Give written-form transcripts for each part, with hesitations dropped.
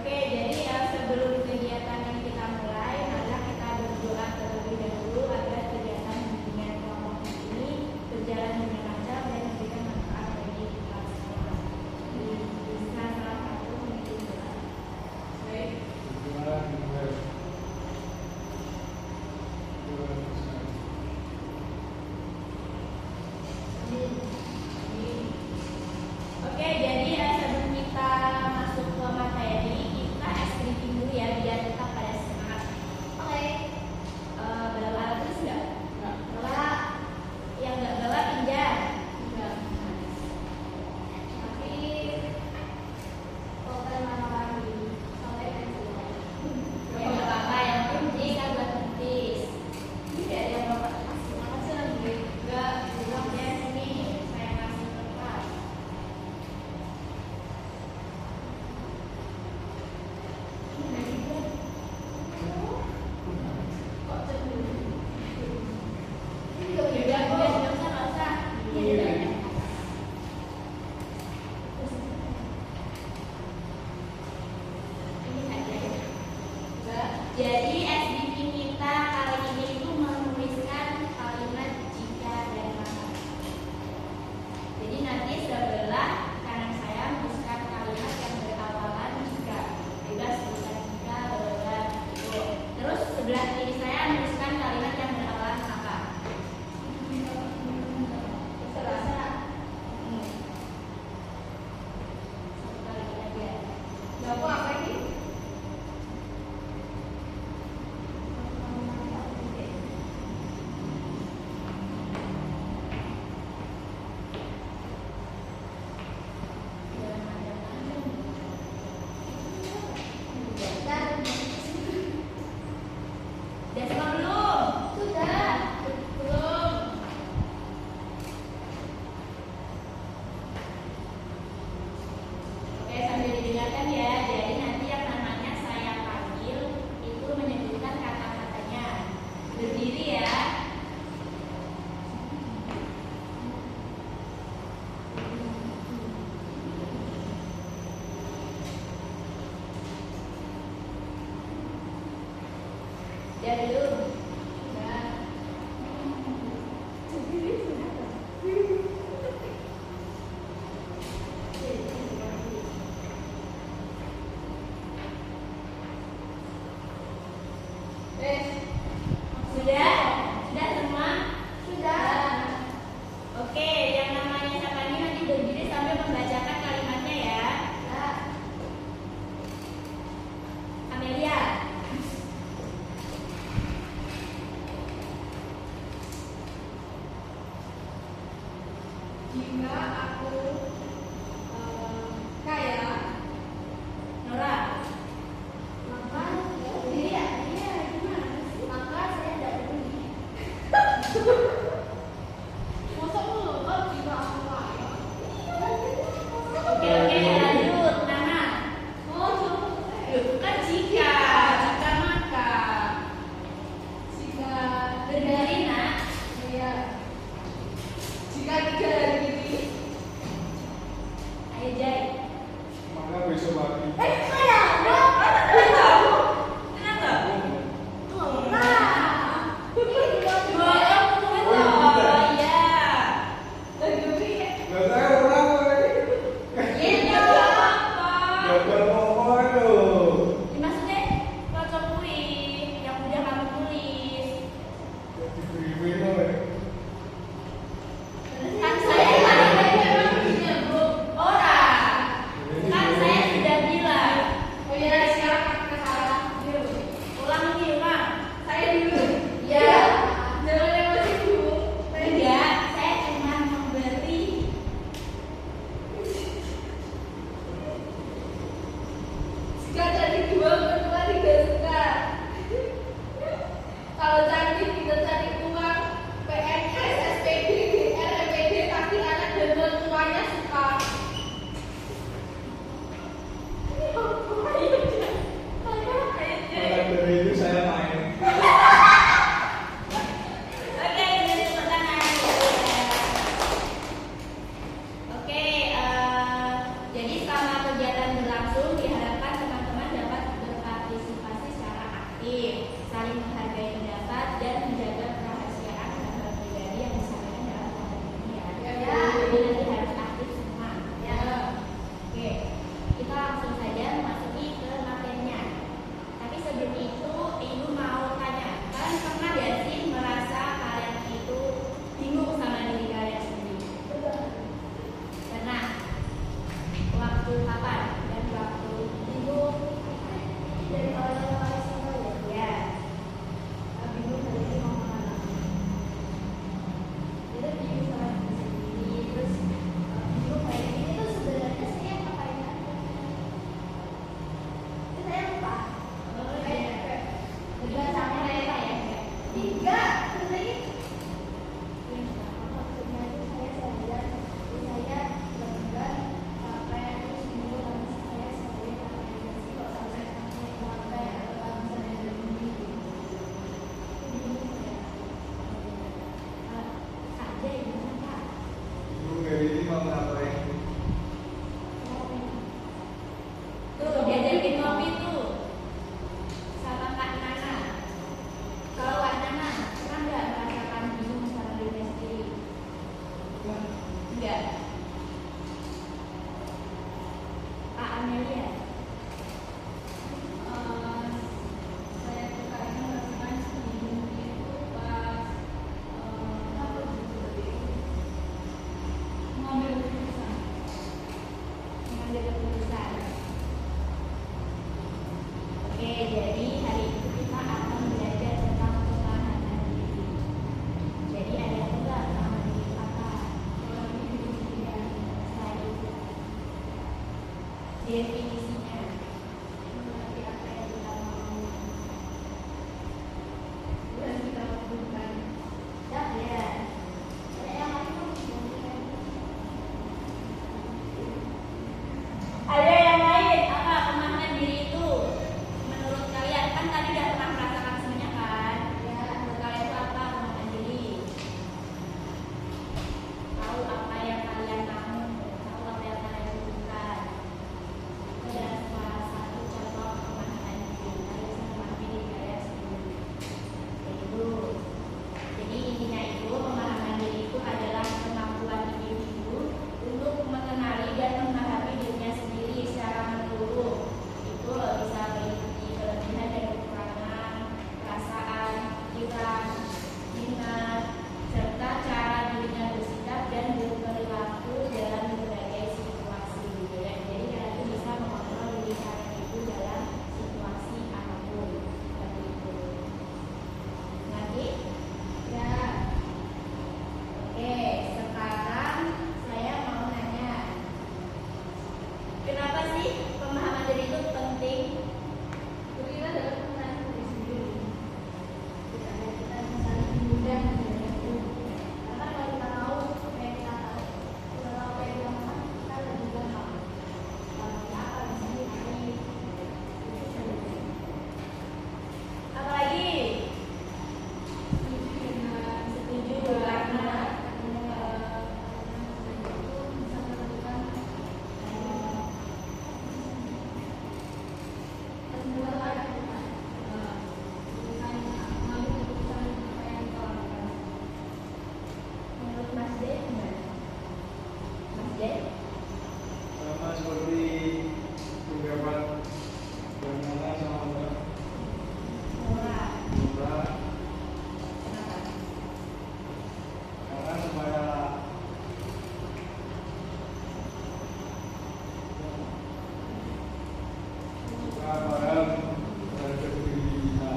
Oke, jadi ya sebelum kegiatan yang kita mulai, marilah kita berdoa terlebih dahulu agar kegiatan bimbingan kelompok ini berjalan dengan lancar dan memberikan manfaat bagi kita semua. Bisa salah satu memimpin doa. Baik. Oke, jadi sebelum kita masuk ke materi, kita briefing dulu ya biar tetap pada semangat. Oke. Bawa alat tulis nggak? Bawa. Yang nggak bawa pinjam. Enggak. Tapi pulpen mana lagi? Sampai pensil. Ya nggak apa-apa, yang penting kan buat notis. Tidak ada yang bapak kasih. Makasih lagi. Enggak, bilang ya sini saya kasih kertas. Jadi SDP kita kali ini itu menuliskan kalimat jika dan maka. Jadi nanti sebelah kanan saya menuliskan kalimat yang berawalan jika, bebas tulisan jika, berulang gitu. Terus sebelah kiri saya menuliskan kalimat yang berawalan maka. Terserah. Satu kali aja. Jawabannya apa ini? Sudah semua belum? Sudah. Belum. Oke, sambil didengarkan ya. Jadi nanti yang namanya saya panggil itu menyebutkan kata-katanya. Berdiri ya. Sudah belum? Sudah. Sudah? Sudah semua? Sudah. Oke, yang namanya Sapani nanti berdiri sambil membacakan kalimatnya ya. Amelia. Amelia? Saya sukanya melakukan studi itu pas mengambil keputusan. Mengambil keputusan. Oke, jadi hari ini kita akan belajar tentang pemahaman diri. Jadi ada juga pemahaman diri apa? Selain itu, definisinya. Berarti apa yang kita mau? Dan kita lakukan. Ya. Ada yang lain apa pemahaman diri itu? Menurut kalian kan tadi udah pernah merasakan semuanya kan? Ya. Menurut kalian itu apa pemahaman diri? Tahu apa yang kalian mau? Tahu apa yang kalian butuhkan? Ada salah satu contoh pemahaman diri. Kalian bisa memahami diri kalian sendiri. Itu. Jadi intinya itu pemahaman diri itu adalah kemampuan individu untuk mengenali dan memahami dirinya sendiri secara menyeluruh. Itu bisa meliputi kelebihan dan kekurangan, perasaan, pikiran, minat, serta cara dirinya bersikap dan berperilaku dalam berbagai situasi. Jadi kalian itu bisa mengontrol diri kalian itu dalam situasi apapun. Seperti itu. Lagi? Ya. Oke, sekarang saya mau nanya, kenapa sih pemahaman diri itu penting? Kita dapat mengenali diri sendiri. Kita saling mudah menjadi. Karena kalau kita tahu apa yang kita tahu, kita tahu apa yang kita mau, kita lebih gampang. Kalau kita apa bisa dipahami. Apalagi? Setuju karena menurut Mas D gimana? Mas D? Sama seperti beberapa bagaimana sama Murah. Mbak, Kenapa? karena supaya paham terhadap diri kita.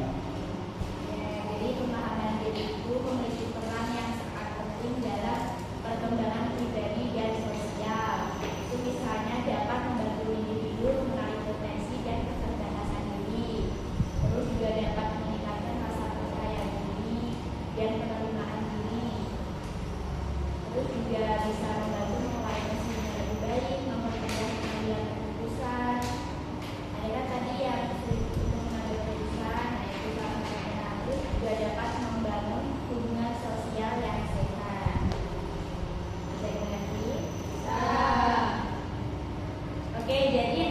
Jadi pemahaman diri itu memiliki peran yang sangat penting dalam perkembangan pribadi dan sosial. Itu misalnya dapat membantu individu mengenali potensi dan keterbatasan diri. Terus juga dapat meningkatkan rasa percaya diri dan penerimaan diri. Terus juga bisa membantu mengelola emosi dengan lebih baik, mempermudah pengambilan keputusan. Ada kan tadi yang sulit untuk mengambil keputusan, yaitu salah satunya. Terus juga dapat membangun hubungan sosial yang sehat. Bisa dimengerti? Oke, jadi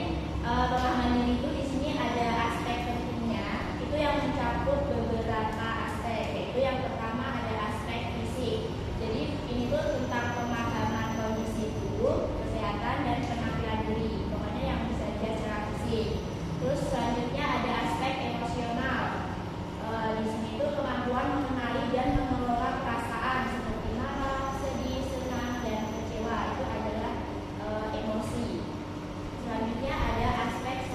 pemahaman diri itu di sini ada aspek pentingnya. Itu yang mencakup beberapa aspek. Yaitu yang pertama ada aspek fisik. Jadi ini tuh tentang pemahaman kondisi tubuh, kesehatan dan penampilan diri. Pokoknya yang bisa dilihat secara fisik. Terus selanjutnya ada aspek emosional. Di sini tuh kemampuan mengenali dan mengelola perasaan seperti marah, sedih, senang dan kecewa. Itu adalah emosi. Selanjutnya ada aspek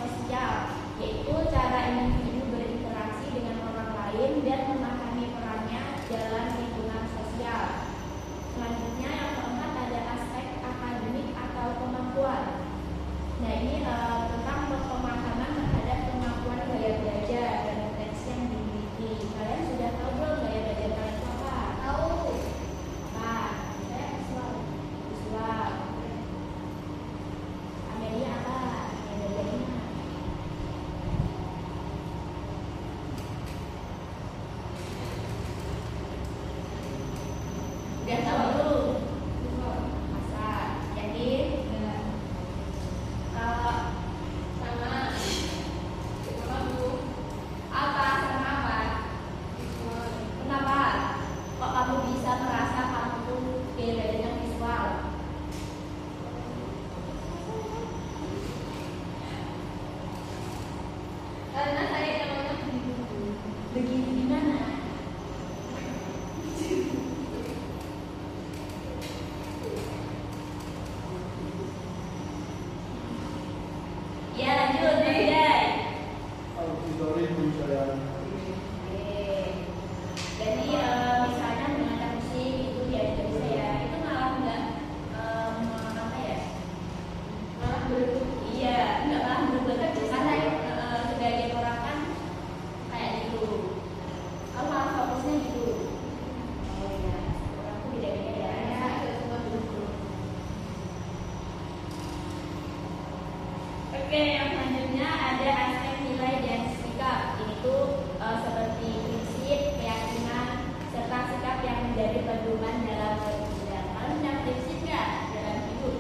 Oke, yang selanjutnya ada aspek nilai dan sikap. Ini tuh seperti prinsip, keyakinan, serta sikap yang menjadi pedoman dalam bertindak. Kalian punya prinsip nggak dalam hidup?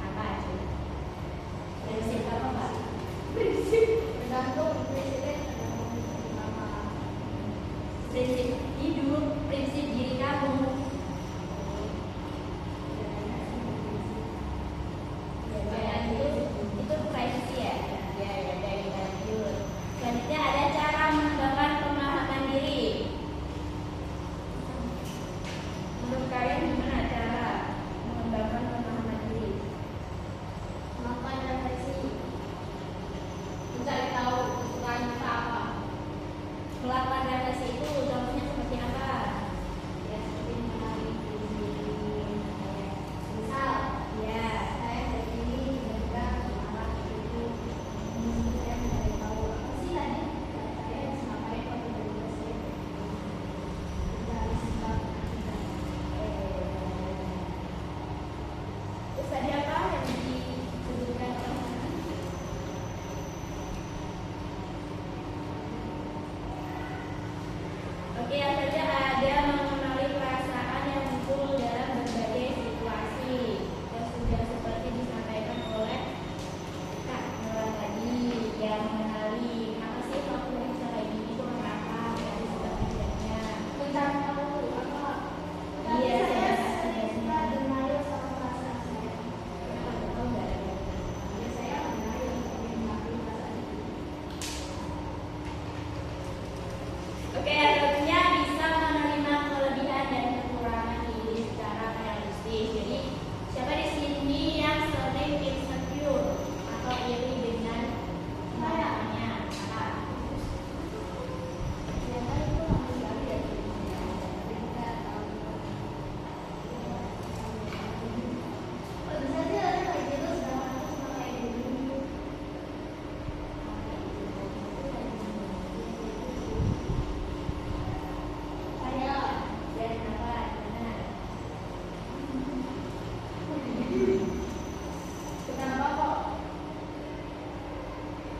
Apa aja? Prinsip apa, Pak? Tergantung prinsipnya apa. Prinsip hidup, prinsip diri kamu. Itu privacy ya. Ya, kayak kita lanjut. Selanjutnya ada cara mengembangkan pemahaman diri. Menurut kalian gimana cara mengembangkan pemahaman diri? Melakukan refleksi, mencari tahu kesukaan kita apa. Melakukan refleksi itu contohnya seperti apa? Ya, seperti mengenali diri sendiri. Misal, Ya, saya dari ini juga marah itu, saya mencari tahu apa sih tadi saya bisa ngapain waktu berdiskusi. Mencari sikap kita. terus tadi apa yang disebutkan teman-teman? Oke, yang saja ada mengenali perasaan yang muncul dalam berbagai situasi. Yang sudah seperti disampaikan oleh Kak Nora tadi, yang mengenali apa sih waktu bisa kayak gini tuh kenapa, dari sebab tidaknya. Mencari tahu apa. Iya, saya saya kita denial sama perasaan saya. tahu nggak? Ya, saya denial untuk mengakui perasaan itu. Oke, artinya bisa menerima kelebihan dan kekurangan diri secara realistis. Jadi, siapa di sini yang sering insecure atau iri dengan kemampuannya? Apa? Ternyata itu lama sekali ya. Tapi kita tahu. Kok bisa sih ada kayak gitu sedangkan aku cuma kayak gitu. Saya Dan apa? Benar. kenapa kok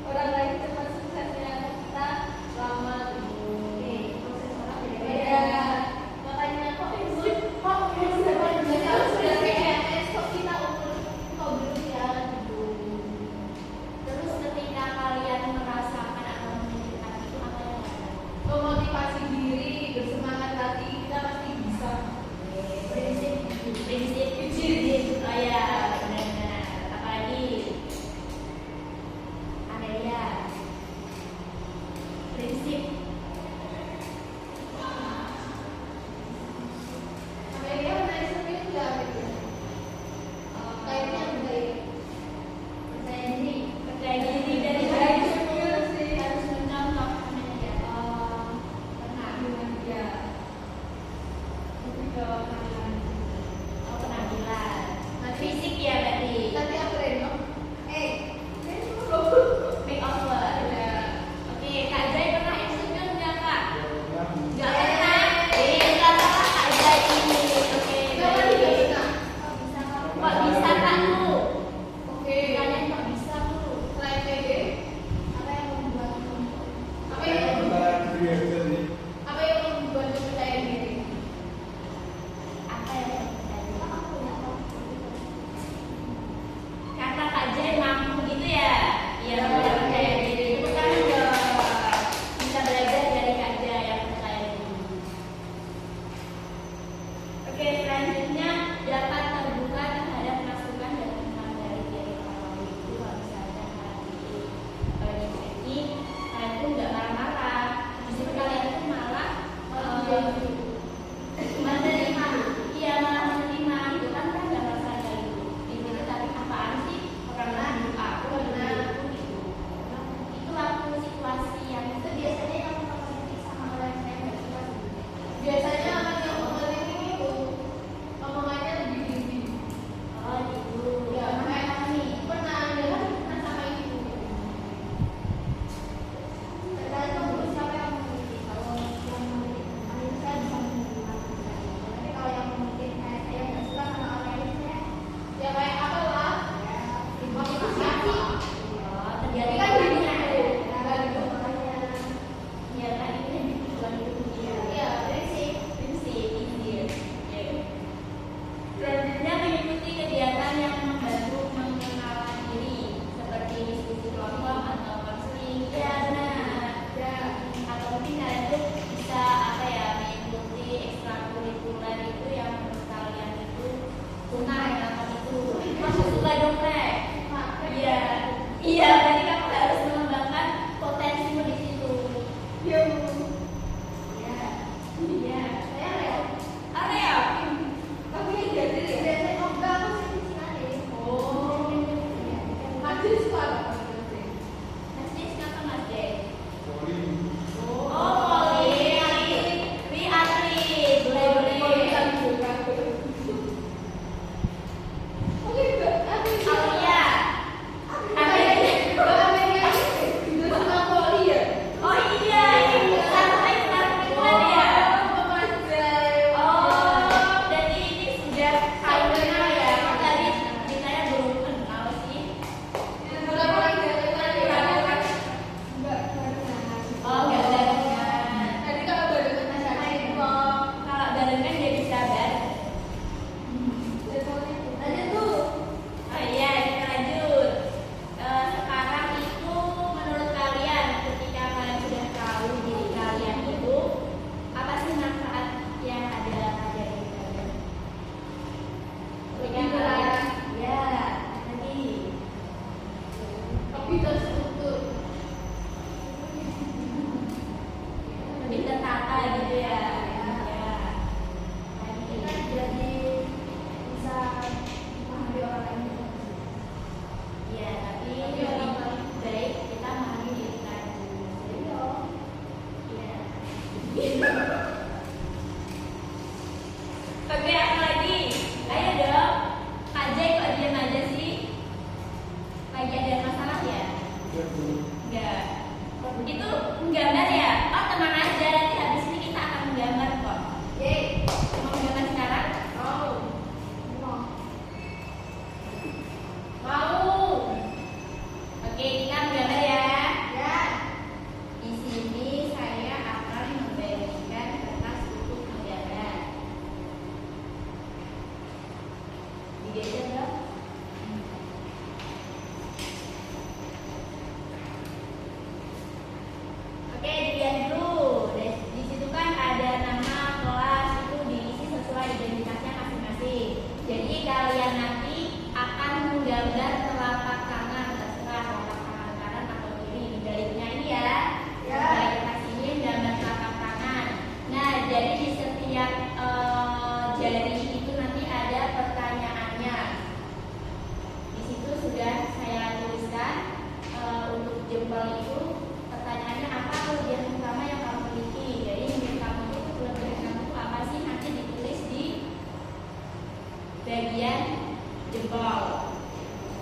orang lain cepat suksesnya kita lama dulu. Proses orang Beda. beda-beda. Makanya kok bisa banyak harus sudah PNS kok kita umur kok belum ya gitu. Terus ketika kalian merasakan atau memikirkan itu apa yang kalian lakukan? Memotivasi diri, bersemangat lagi, kita pasti bisa. Prinsip oh ya, benar-benar. Apalagi Amelia, prinsip Amelia pernah interview nggak gitu? Kayaknya enggak ya. percaya diri dari Harus harus mencontoh Amelia. Pernah. ya. Lebih ke Oh, penampilan. Fisik ya berarti. nanti aku random. Makeover. Oke, Kak Jai pernah insecure nggak, Kak? Ya, Nggak pernah. Nggak salah Kak Jai ini. Oke, baik. Kok bisa Kak lu? Oke. Kalian kok bisa lu? Selain PD, apa yang membuat apa yang antara diri aja sih. apa yang membuat percaya diri? Apa yang terjadi? Karena Kak Jai mampu gitu ya. Iya, udah percaya diri. Itu kan udah bisa belajar dari Kak Jai yang percaya diri. Oke, selanjutnya dapat terbuka terhadap masukan dan tentang dari diri orang itu. Kalau misalnya kalian dicuekin, kalian tuh nggak marah-marah, justru kalian tuh malah menerima, iya malah menerima gitu kan nggak merasa kayak gitu. Ini tapi apaan sih orang lain hidup aku gitu. Najis itu apa maksudnya? Najis kenapa Mas Dek? Poli. Oh, poli. Wi atlet. Boleh. Aulia. Oh iya, sampai perempuan ya. Oh, jadi ini sudah saling kenal ya. Kok tadi ditanya belum kenal sih? Oh, nggak barengan. Kalau barengan dia bisa bareng. Oh iya, kita lanjut. Sekarang itu menurut kalian, ketika kalian sudah tahu diri kalian itu, apa sih manfaat yang ada dari kalian? Ketika kalian, ya, tadi. Lebih tertata gitu ya. Ya. Tadi. Iya, tapi lebih baik kita memahami diri kita dulu. Iya. Oke, apa lagi? Ayo dong. Kak Jay kok diam aja sih? Lagi ada masalah ya? Enggak. Itu menggambar ya? Oh, tenang aja. Nanti habis ini kita akan menggambar kok. Mau menggambar sekarang? Mau. Oke, kita menggambar ya. Di sini saya akan membagikan kertas untuk menggambar. Digeser dong. Oke, dilihat dulu. Di situ kan ada nama kelas, itu diisi sesuai identitasnya masing-masing. Jadi kalian nanti akan menggambar telapak tangan, terserah telapak tangan kanan atau kiri. Di baliknya ini ya. Di balik kertas ini gambar telapak tangan. Nah, jadi di setiap jari itu nanti ada pertanyaannya. Di situ sudah saya tuliskan untuk jempol itu. Pertanyaannya apa kelebihan utama yang kamu miliki? Jadi menurut kamu itu kelebihan kamu itu apa sih? Nanti ditulis di bagian jempol.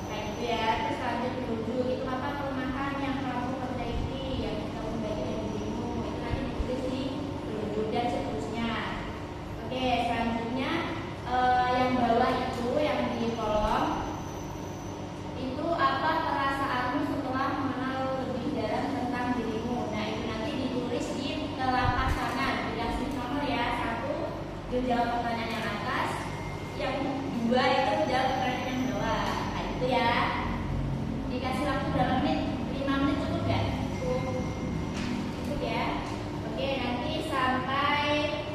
Kayak gitu ya. Terus lanjut menuju itu apa kelemahan yang kamu perbaiki, yang kamu perbaiki dari dirimu. Itu nanti ditulis di menuju dan seterusnya. Oke, selanjutnya yang bawah itu yang di kolom itu apa perasaanmu setelah mengenal lebih dalam tentang dirimu. Nah, itu nanti ditulis di telapak tangan. Dikasih nomor ya, 1 dijawab pertanyaan yang atas, yang 2 itu dijawab pertanyaan yang bawah. Nah, itu ya. Dikasih waktu berapa menit? 5 menit cukup kan? Cukup ya. Oke, nanti sampai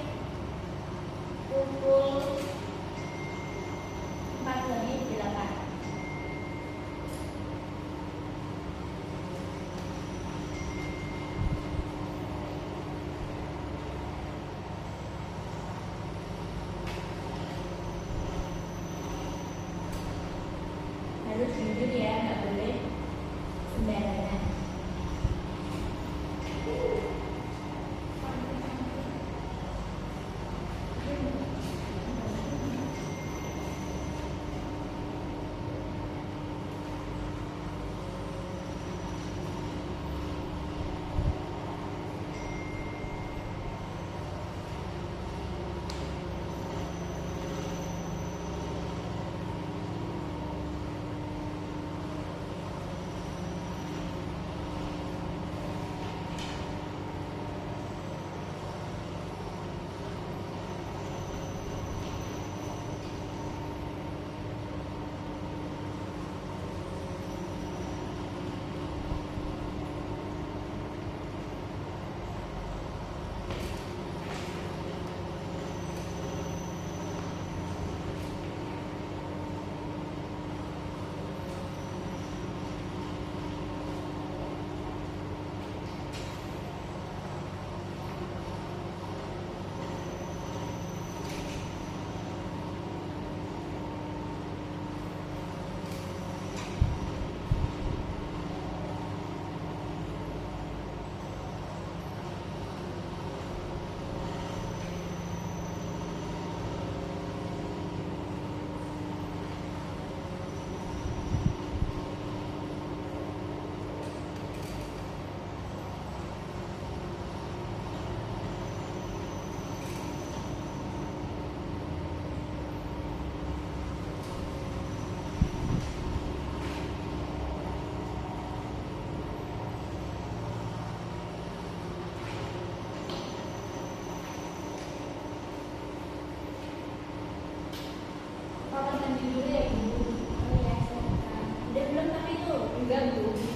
pukul 4:08. Harus jujur ya, nggak boleh sembarangan. juga Bu.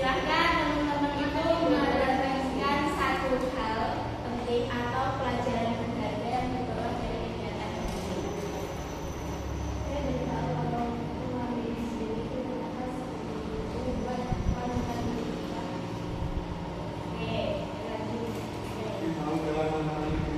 Silahkan teman-teman itu merefleksikan satu hal penting atau pelajaran berharga yang dibawa dari kegiatan ini. Saya dari tahu kalau rumah medis sendiri itu ternyata seperti itu buat wanita di kita. Oke, lanjut. Tapi tahu jalan anak-anak itu.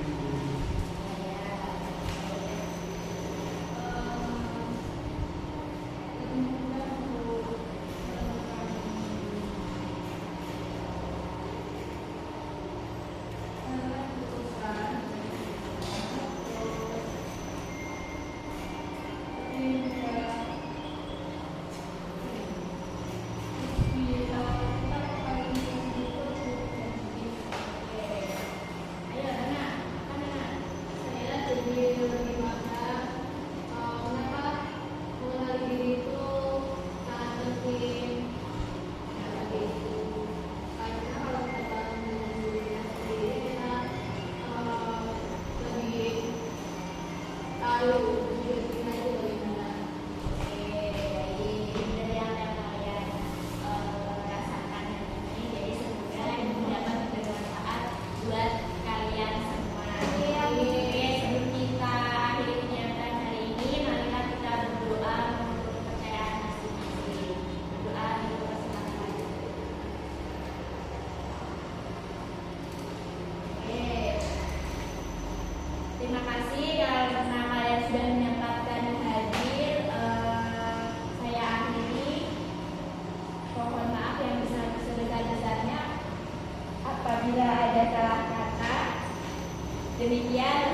Ayo, Nana. Nana. Saya jadi bagaimana kenapa mengenali diri itu sangat penting. Ya, begitu. Karena kalau kita mengenali diri sendiri, kita lebih tahu diri kita itu bagaimana. Oke, baik. Dari yang kalian rasakan hari ini, jadi semoga ini dapat bermanfaat buat kalian semua. Oke, sebelum kita akhiri kegiatan hari ini, marilah kita berdoa untuk kepercayaan masing-masing. Berdoa untuk keselamatan. Oke. Terima kasih karena kalian sudah menyempatkan hadir. Saya akhiri. Mohon maaf yang sebesar-besarnya apabila ada salah kata. Demikian